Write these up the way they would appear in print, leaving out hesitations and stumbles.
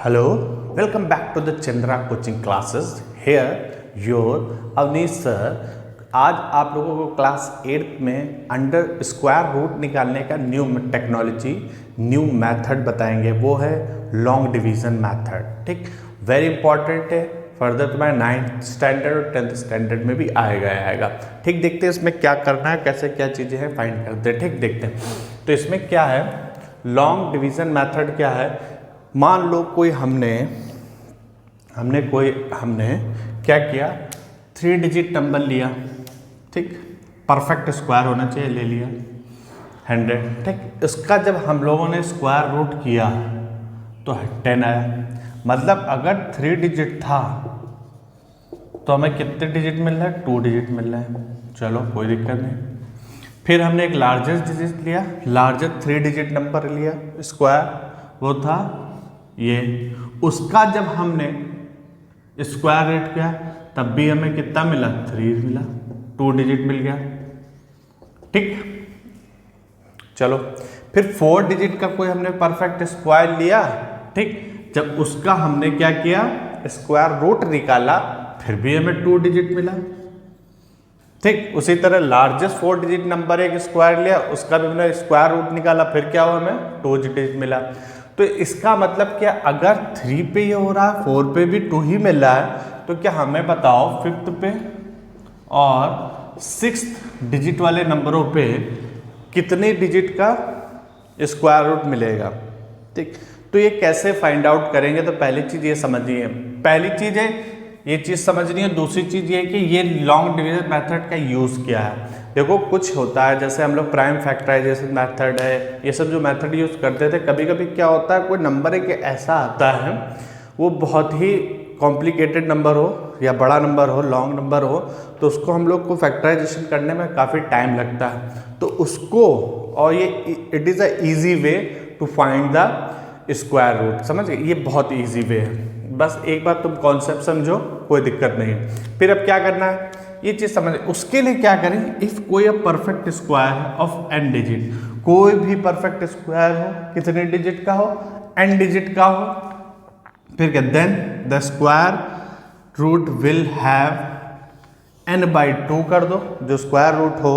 Hello, welcome back to the Chandra coaching classes. Here your Avnish sir आज आप लोगों को क्लास 8 में अंडर स्क्वायर रूट निकालने का न्यू टेक्नोलॉजी न्यू मेथड बताएंगे। वो है लॉन्ग डिवीजन मेथड। ठीक, वेरी इंपॉर्टेंट है। फर्दर तुम्हारे 9th स्टैंडर्ड और 10th स्टैंडर्ड में भी आएगा। ठीक, देखते हैं इसमें क्या करना है, कैसे क्या चीज़ें हैं फाइंड करते हैं। ठीक, देखते हैं तो इसमें क्या है। लॉन्ग डिवीजन मेथड क्या है। मान लो कोई हमने क्या किया, 3 डिजिट नंबर लिया। ठीक, परफेक्ट स्क्वायर होना चाहिए, ले लिया 100। ठीक, इसका जब हम लोगों ने स्क्वायर रूट किया तो 10 आया। मतलब अगर 3 डिजिट था तो हमें कितने डिजिट मिल रहा है, 2 डिजिट मिल रहा है। चलो कोई दिक्कत नहीं। फिर हमने एक लार्जेस्ट डिजिट लिया, लार्जेस्ट 3 डिजिट नंबर लिया स्क्वायर, वो था ये। उसका जब हमने स्क्वायर रेट किया तब भी हमें कितना मिला, 3 मिला, 2 डिजिट मिल गया। ठीक, चलो फिर 4 डिजिट का कोई हमने परफेक्ट स्क्वायर लिया। ठीक, जब उसका हमने क्या किया, स्क्वायर रूट निकाला, फिर भी हमें 2 डिजिट मिला। ठीक, उसी तरह लार्जेस्ट 4 डिजिट नंबर एक स्क्वायर लिया, उसका भी हमने स्क्वायर रूट निकाला, फिर क्या हुआ, हमें 2 डिजिट मिला। तो इसका मतलब क्या, अगर 3 पे ये हो रहा है, 4 पे भी 2 ही मिल रहा है, तो क्या हमें बताओ 5th पे और 6th डिजिट वाले नंबरों पे कितने डिजिट का स्क्वायर रूट मिलेगा। ठीक, तो ये कैसे फाइंड आउट करेंगे। तो पहली चीज़ ये समझिए, पहली चीज़ है ये चीज़ समझनी है। दूसरी चीज़ ये है कि ये लॉन्ग डिवीजन मेथड का यूज़ क्या है। देखो कुछ होता है, जैसे हम लोग प्राइम फैक्टराइजेशन मेथड है, ये सब जो मेथड यूज़ करते थे, कभी कभी क्या होता है, कोई नंबर एक ऐसा आता है वो बहुत ही कॉम्प्लिकेटेड नंबर हो या बड़ा नंबर हो, लॉन्ग नंबर हो, तो उसको हम लोग को फैक्टराइजेशन करने में काफ़ी टाइम लगता है। तो उसको, और ये it is a easy way to find the square root. समझ गए, ये बहुत ईजी वे है। बस एक बार तुम कॉन्सेप्ट समझो, कोई दिक्कत नहीं। फिर अब क्या करना है, ये चीज़ समझ। उसके लिए क्या करें, इफ़ कोई अब परफेक्ट स्क्वायर है ऑफ n डिजिट, कोई भी परफेक्ट स्क्वायर हो, कितने डिजिट का हो, n डिजिट का हो, फिर क्या, then the square root will have n/2 कर दो। जो स्क्वायर रूट हो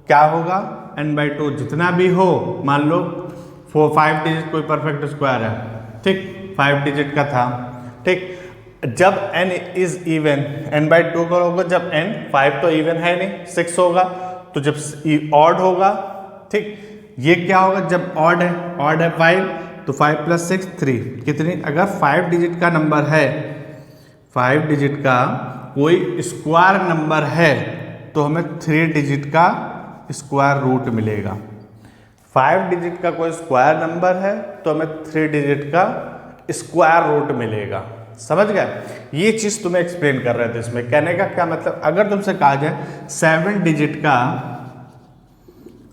क्या होगा, n/2 जितना भी हो। मान लो 5 डिजिट कोई परफेक्ट स्क्वायर है, ठीक, 5 डिजिट का था। ठीक, जब n इज इवन, n/2 करोगे, जब n 5 तो इवन है नहीं, 6 होगा, तो जब ऑड होगा, ठीक, ये क्या होगा, जब ऑड है 5, तो 5 + 6 3 कितनी। अगर 5 डिजिट का नंबर है, 5 डिजिट का कोई स्क्वायर नंबर है, तो हमें 3 डिजिट का स्क्वायर रूट मिलेगा। 5 डिजिट का कोई स्क्वायर नंबर है तो हमें 3 डिजिट का स्क्वायर रूट मिलेगा। समझ गए, ये चीज तुम्हें एक्सप्लेन कर रहे थे। इसमें कहने का क्या मतलब, अगर तुमसे कहा जाए 7 डिजिट का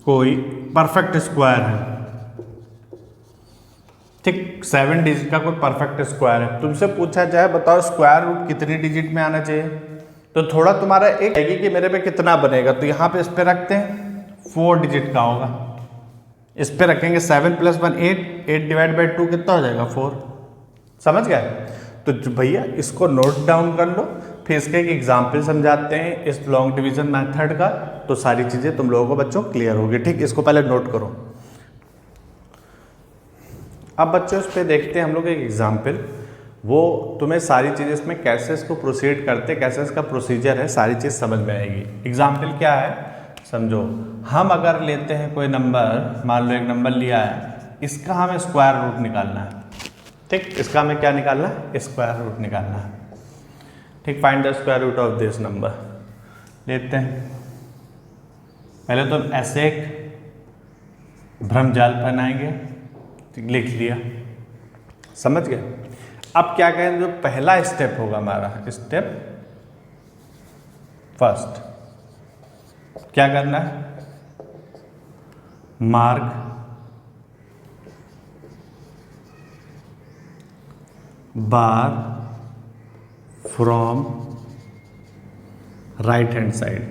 कोई परफेक्ट स्क्वायर है, ठीक, 7 डिजिट का कोई परफेक्ट स्क्वायर है, तुमसे पूछा जाए बताओ स्क्वायर रूट कितनी डिजिट में आना चाहिए, तो थोड़ा तुम्हारा एक है कि मेरे पे कितना बनेगा। तो यहाँ पे इस पे रखते हैं 4 डिजिट का होगा, इस पे रखेंगे 7 + 1 8, 8/2 कितना हो जाएगा, 4। समझ गए, तो भैया इसको नोट डाउन कर लो, फिर इसका एक एग्जाम्पल समझाते हैं इस लॉन्ग डिवीजन मेथड का, तो सारी चीज़ें तुम लोगों को बच्चों क्लियर होगी। ठीक, इसको पहले नोट करो। अब बच्चों इस पे देखते हैं हम लोग एक एग्जाम्पल, वो तुम्हें सारी चीज़ें इसमें कैसे इसको प्रोसीड करते, कैसे इसका प्रोसीजर है, सारी चीज़ समझ में आएगी। एग्जाम्पल क्या है समझो, हम अगर लेते हैं कोई नंबर, मान लो एक नंबर लिया है, इसका हमें स्क्वायर रूट निकालना है। ठीक, इसका हमें क्या निकालना है, स्क्वायर रूट निकालना है। ठीक, find the square root of this number लेते हैं। पहले तो हम ऐसे एक भ्रमजाल बनाएंगे, लिख लिया, समझ गए। अब क्या कहें, जो पहला स्टेप होगा हमारा, स्टेप फर्स्ट, क्या करना है, mark bar from right hand side.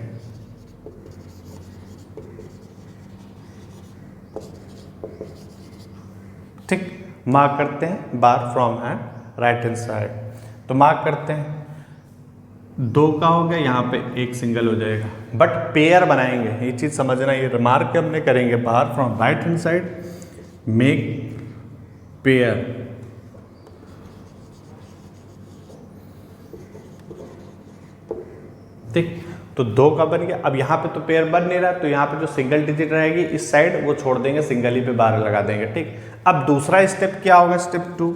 ठीक, मार्क करते हैं बार फ्रॉम है राइट हैंड साइड, तो मार्क करते हैं 2 का हो गया, यहाँ पे एक सिंगल हो जाएगा, बट पेयर बनाएंगे, ये चीज़ समझना, ये रिमार्क हमने करेंगे बार from right hand side make pair, ठीक। तो 2 का बन गया। अब यहाँ पे तो पेयर बन नहीं रहा, तो यहाँ पे जो सिंगल डिजिट रहेगी इस साइड वो छोड़ देंगे, सिंगल ही पे बार लगा देंगे, ठीक। अब दूसरा स्टेप क्या होगा, स्टेप 2,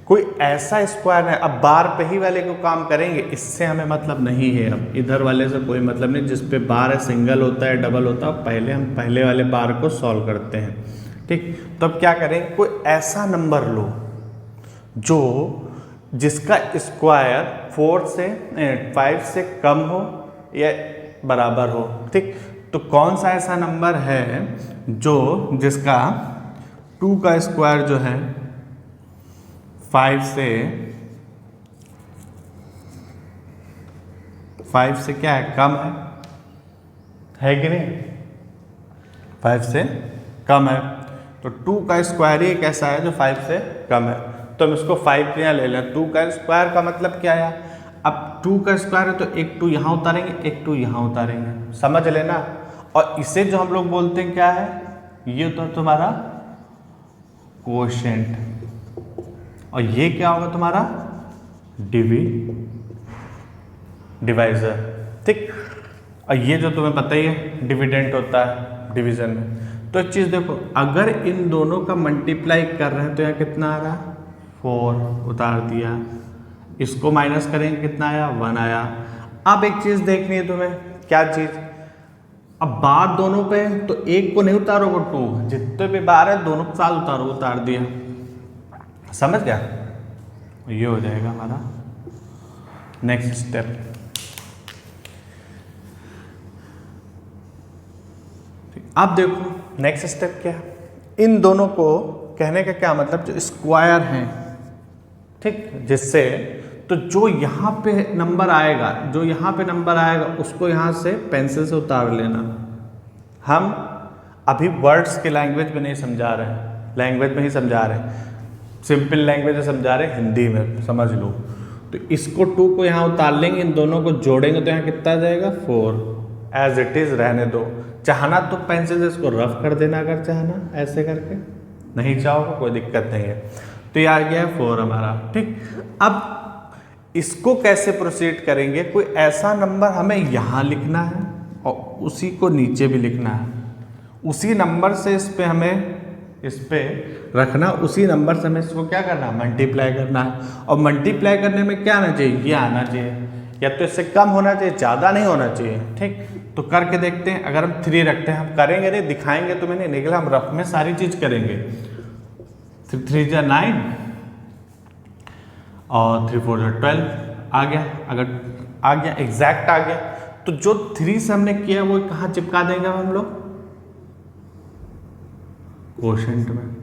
कोई ऐसा स्क्वायर है, अब बार पे ही वाले को काम करेंगे, इससे हमें मतलब नहीं है, अब इधर वाले से कोई मतलब नहीं, जिस पे बार है सिंगल होता है डबल होता है, पहले हम पहले वाले बार को सॉल्व करते हैं, ठीक। तो अब क्या करें, कोई ऐसा नंबर लो जो जिसका स्क्वायर 4 से 5 से कम हो या बराबर हो, ठीक। तो कौन सा ऐसा नंबर है जो जिसका 2 का स्क्वायर जो है 5 से क्या है, कम है कि नहीं, 5 से कम है, तो 2 का स्क्वायर ही एक ऐसा है जो 5 से कम है, तो हम इसको 5 पे यहाँ ले लें। 2 का स्क्वायर का मतलब क्या है, अब 2 का स्क्वायर है तो एक 2 यहाँ उतारेंगे, एक 2 यहाँ उतारेंगे, समझ लेना। और इसे जो हम लोग बोलते हैं क्या है, ये तो तुम्हारा कोशेंट, और ये क्या होगा तुम्हारा डिवाइजर, ठीक। और ये जो तुम्हें पता ही है डिविडेंट होता है डिवीजन में। तो एक चीज़ देखो, अगर इन दोनों का मल्टीप्लाई कर रहे हैं तो यहाँ कितना आ रहा, 4 उतार दिया, इसको माइनस करेंगे कितना आया, 1 आया। अब एक चीज़ देखनी है तुम्हें, क्या चीज़, अब बार दोनों पे है तो एक को नहीं उतारोगे, 2 जितने भी बार है दोनों के साथ उतारो, उतार दिया, समझ गया, ये हो जाएगा हमारा नेक्स्ट स्टेप। अब देखो नेक्स्ट स्टेप क्या है, इन दोनों को कहने का क्या मतलब, जो स्क्वायर हैं, ठीक, जिससे तो जो यहाँ पे नंबर आएगा, जो यहाँ पे नंबर आएगा उसको यहाँ से पेंसिल से उतार लेना। हम अभी वर्ड्स के लैंग्वेज में नहीं समझा रहे हैं, लैंग्वेज में ही समझा रहे हैं, सिंपल लैंग्वेज में समझा रहे हैं, हिंदी में समझ लो। तो इसको 2 को यहाँ उतार लेंगे, इन दोनों को जोड़ेंगे तो यहाँ कितना आ जाएगा, 4, एज इट इज रहने दो। चाहना तो पेंसिल से इसको रफ कर देना, अगर चाहना ऐसे करके, नहीं चाहोगे कोई दिक्कत नहीं है। तो ये आ गया 4 हमारा, ठीक। अब इसको कैसे प्रोसीड करेंगे, कोई ऐसा नंबर हमें यहाँ लिखना है और उसी को नीचे भी लिखना है, उसी नंबर से इस पे हमें इस पे रखना, उसी नंबर से हमें इसको क्या करना है, मल्टीप्लाई करना है। और मल्टीप्लाई करने में क्या आना चाहिए, ये आना चाहिए, या तो इससे कम होना चाहिए, ज़्यादा नहीं होना चाहिए, ठीक। तो करके देखते हैं, अगर हम 3 रखते हैं, हम करेंगे नहीं, दिखाएंगे तो मैंने निकला, हम रफ में सारी चीज़ करेंगे। 3 जा 9 और 3 4 जा 12 आ गया, अगर आ गया एग्जैक्ट आ गया, तो जो 3 से हमने किया वो कहाँ चिपका देंगे हम लोग, कोशेंट में,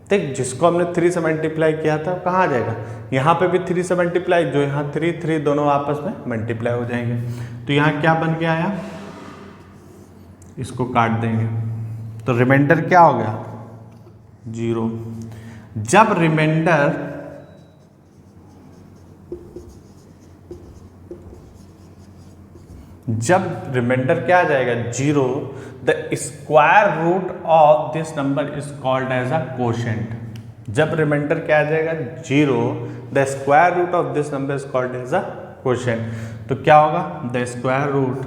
ठीक। जिसको हमने 3 से मल्टीप्लाई किया था कहाँ आ जाएगा, यहाँ पे भी 3 से मल्टीप्लाई, जो यहाँ 3 दोनों आपस में मल्टीप्लाई हो जाएंगे। तो यहाँ क्या बन के आया, इसको काट देंगे तो रिमाइंडर क्या हो गया, 0। जब रिमाइंडर क्या आ जाएगा, 0, the square root of this number is called as a quotient. जब रिमाइंडर क्या आ जाएगा, 0, the square root of this number is called as a quotient. तो क्या होगा, the square root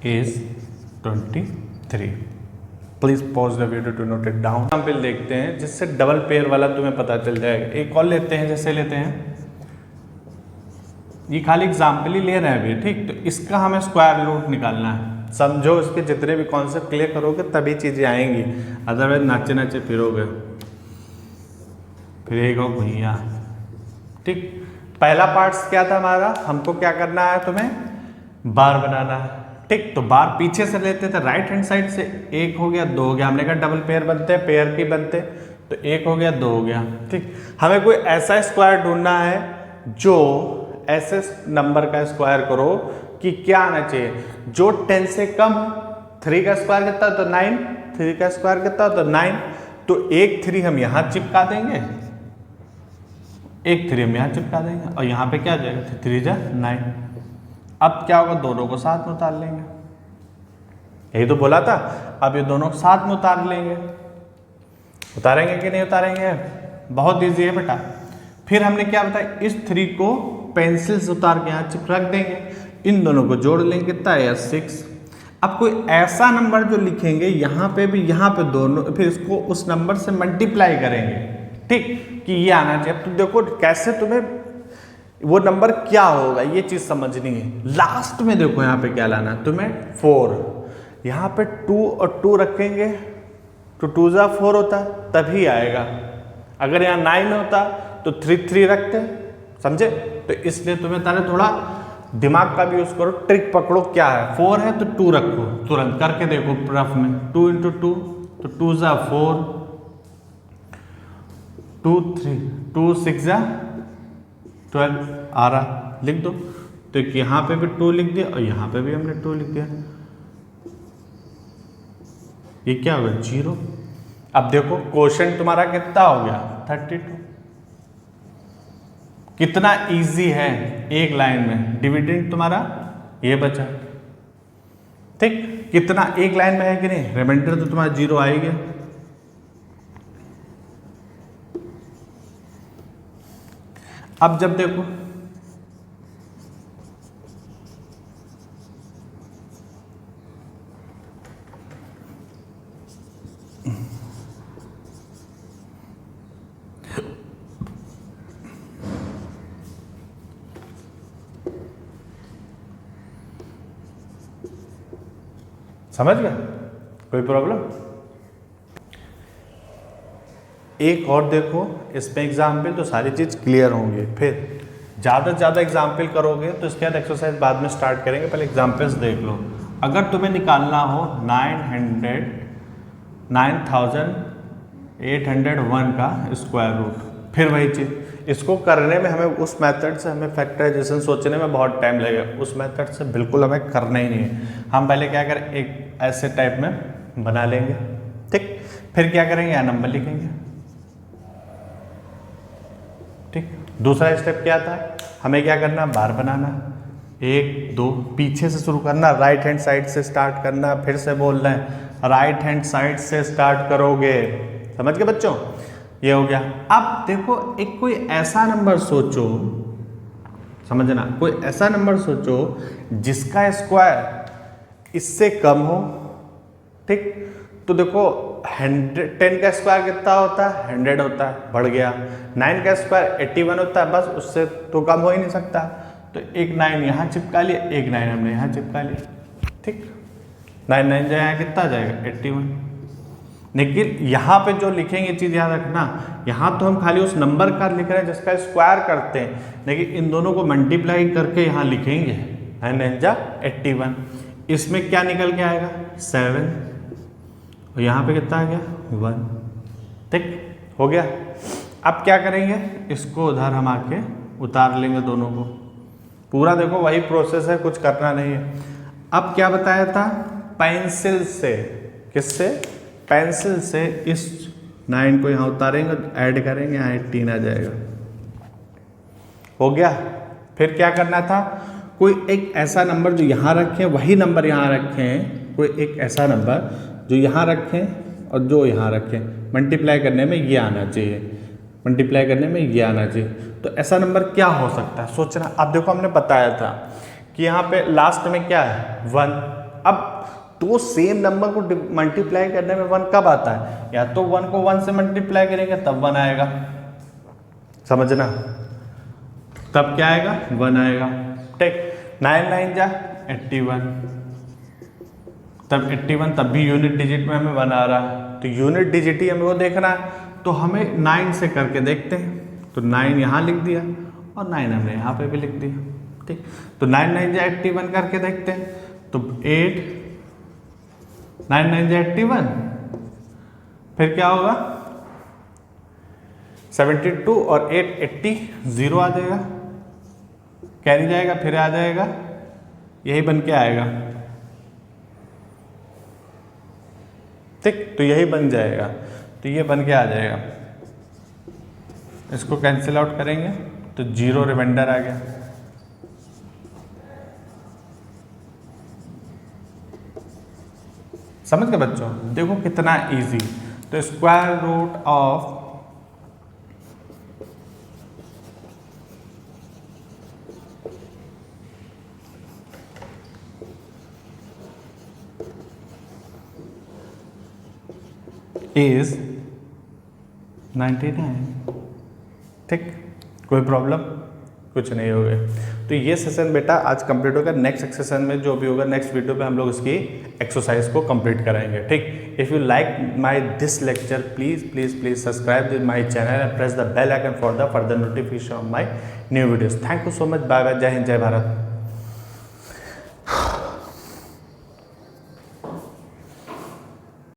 is 23। Please pause the video to note it down. Example देखते हैं जिससे डबल पेयर वाला तुम्हें पता चल जाएगा। एक और लेते हैं, जैसे लेते हैं, ये खाली एग्जाम्पल ही ले रहे हैं अभी, ठीक। तो इसका हमें स्क्वायर रूट निकालना है। समझो, इसके जितने भी कॉन्सेप्ट क्लियर करोगे तभी चीज़ें आएंगी, अदरवाइज नाचे नाचे फिरोगे, फिरेगा भैया, ठीक। पहला पार्ट क्या था हमारा, हमको क्या करना है, तुम्हें बार बनाना है, ठीक। तो बार पीछे से लेते थे राइट हैंड साइड से, एक हो गया, दो हो गया, हमने कहा डबल पेयर बनते हैं, पेयर की बनते, तो एक हो गया, दो हो गया। ठीक, हमें कोई ऐसा स्क्वायर ढूंढना है जो ऐसे नंबर का स्क्वायर करो कि क्या आना चाहिए, जो 10 से कम हो। 3 का स्क्वायर कितना हो तो 9, 3 का स्क्वायर कितना हो तो 9, तो एक 3 हम यहाँ चिपका देंगे, एक 3 हम यहाँ चिपका देंगे, और यहाँ पे क्या आ जाएगा, 3 जा 9। अब क्या होगा, दोनों को साथ में उतार लेंगे, यही तो बोला था। अब ये दोनों साथ में उतार लेंगे, उतारेंगे कि नहीं उतारेंगे, बहुत ईजी है बेटा। फिर हमने क्या बताया, इस 3 को पेंसिल से उतार के यहाँ चिप रख देंगे, इन दोनों को जोड़ लेंगे, कितना है 6। अब कोई ऐसा नंबर जो लिखेंगे यहाँ पे भी, यहाँ पे दोनों, फिर इसको उस नंबर से मल्टीप्लाई करेंगे, ठीक, कि ये आना चाहिए। तो देखो कैसे तुम्हें वो नंबर क्या होगा ये चीज समझनी है। लास्ट में देखो यहाँ पे क्या लाना है तुम्हें, 4, यहाँ पे 2 और 2 रखेंगे तो 2 जा 4 होता तभी आएगा। अगर यहाँ 9 होता तो 3 3 रखते, समझे। तो इसलिए तुम्हें तारे थोड़ा दिमाग का भी यूज करो, ट्रिक पकड़ो क्या है। 4 है तो 2 रखो, तुरंत करके देखो रफ में, 2 × 2 तो 2 जा 4, 2 3 2 6 जा 12 आ रहा, लिख दो। तो यहाँ पे भी 2 लिख दिया और यहाँ पे भी हमने 2 लिख दिया, ये क्या होगा 0। अब देखो क्वोशंट तुम्हारा कितना हो गया 32। कितना इजी है, एक लाइन में डिविडेंड तुम्हारा ये बचा, ठीक। कितना एक लाइन में है कि नहीं, रिमाइंडर तो तुम्हारा 0 आ ही गया। अब जब देखो समझ गया, कोई प्रॉब्लम। एक और देखो इसमें एग्जाम्पल, तो सारी चीज क्लियर होंगी। फिर ज़्यादा से ज़्यादा एग्जाम्पल करोगे तो इसके बाद एक्सरसाइज बाद में स्टार्ट करेंगे, पहले एग्जाम्पल्स देख लो। अगर तुम्हें निकालना हो 9801 का स्क्वायर रूट, फिर वही चीज़, इसको करने में हमें उस मेथड से, हमें फैक्टराइजेशन सोचने में बहुत टाइम लगेगा, उस मेथड से बिल्कुल हमें करना ही नहीं है। हम पहले क्या करें, एक ऐसे टाइप में बना लेंगे, ठीक। फिर क्या करेंगे, यहाँ नंबर लिखेंगे, ठीक। दूसरा स्टेप क्या था, हमें क्या करना, बार बनाना, 1 2 पीछे से शुरू करना, राइट हैंड साइड से स्टार्ट करना। फिर से बोल रहे हैं राइट हैंड साइड से स्टार्ट करोगे, समझ गए बच्चों, ये हो गया। अब देखो एक कोई ऐसा नंबर सोचो, समझना, कोई ऐसा नंबर सोचो जिसका स्क्वायर इससे कम हो, ठीक। तो देखो 10 का स्क्वायर कितना होता है, 100 होता है, बढ़ गया। 9 का स्क्वायर 81 होता है, बस उससे तो कम हो ही नहीं सकता। तो एक 9 यहाँ चिपका लिया, एक 9 हमने यहाँ चिपका लिया, ठीक। 9 9 जाए कितना जाएगा 81। लेकिन यहाँ पे जो लिखेंगे चीज़ याद रखना, यहाँ तो हम खाली उस नंबर का लिख रहे हैं जिसका स्क्वायर करते हैं, लेकिन इन दोनों को मल्टीप्लाई करके यहाँ लिखेंगे 9 9 जा 81। इसमें क्या निकल के आएगा 7, और यहाँ पे कितना आ गया 1, ठीक हो गया। अब क्या करेंगे, इसको उधर हम आके उतार लेंगे दोनों को, पूरा देखो वही प्रोसेस है, कुछ करना नहीं है। अब क्या बताया था, पेंसिल से, किससे, पेंसिल से इस 9 को यहाँ उतारेंगे, ऐड करेंगे, यहाँ 18 आ जाएगा, हो गया। फिर क्या करना था, कोई एक ऐसा नंबर जो यहाँ रखें, वही नंबर यहाँ रखें, कोई एक ऐसा नंबर जो यहाँ रखें और जो यहाँ रखें, मल्टीप्लाई करने में ये आना चाहिए, मल्टीप्लाई करने में ये आना चाहिए। तो ऐसा नंबर क्या हो सकता है सोचना। अब देखो हमने बताया था कि यहाँ पे लास्ट में क्या है 1। अब तो सेम नंबर को मल्टीप्लाई करने में 1 कब आता है, या तो 1 को 1 से मल्टीप्लाई करेंगे तब 1 आएगा, समझना, तब क्या आएगा 1 आएगा, ठीक। 9 9 जा 81, तब 81, तब भी यूनिट डिजिट में हमें 1 आ रहा है, तो यूनिट डिजिट ही हमें वो देखना है। तो हमें 9 से करके देखते हैं, तो 9 यहाँ लिख दिया और 9 हमने यहाँ पे भी लिख दिया, ठीक। तो 9 9 जा 81 करके देखते हैं, तो 8 9 9 81, फिर क्या होगा 72 और 8 80, 0 आ जाएगा, कैरी जाएगा, फिर आ जाएगा, यही बन के आएगा। ठीक, तो यही बन जाएगा, तो ये बन के आ जाएगा। इसको कैंसिल आउट करेंगे तो 0 रिमाइंडर आ गया। समझ गए बच्चों? देखो कितना इजी। तो स्क्वायर रूट ऑफ इज 99। ठीक, कोई प्रॉब्लम कुछ नहीं हो गया। तो ये सेशन बेटा आज कंप्लीट होगा। नेक्स्ट सेशन में जो भी होगा, नेक्स्ट वीडियो पे हम लोग इसकी एक्सरसाइज को कंप्लीट कराएंगे। ठीक, if you like my this lecture please please please subscribe my channel and press the bell icon for the further notification of my new videos. Thank you so much. Bye bye. जय हिंद, जय भारत।